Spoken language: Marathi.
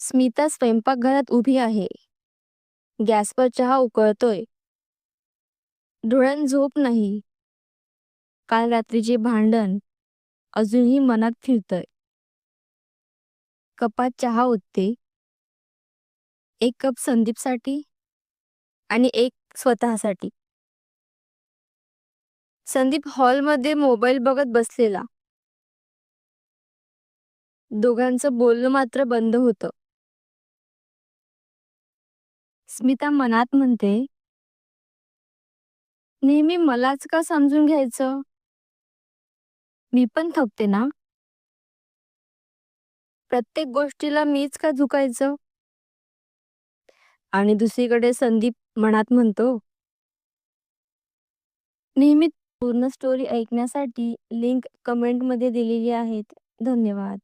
स्मिता स्वयंपाकघरात उभी आहे. गॅसवर चहा उकळतोय. डोळ्यात झोप नाही. काल रात्रीचे भांडण अजूनही मनात फिरतंय. कपात चहा ओतते. एक कप संदीपसाठी आणि एक स्वतःसाठी. संदीप हॉलमध्ये मोबाईल बघत बसलेला. दोघांचं बोलणं मात्र बंद होतं. स्मिता मनात म्हणते, नेहमी मलाच का समजून घ्यायचं? मी पण थकते ना. प्रत्येक गोष्टीला मीच का झुकायचं? आणि दुसरीकडे संदीप मनात म्हणतो, नेहमी पूर्ण स्टोरी ऐकण्यासाठी लिंक कमेंटमध्ये दिलेली आहेत. धन्यवाद.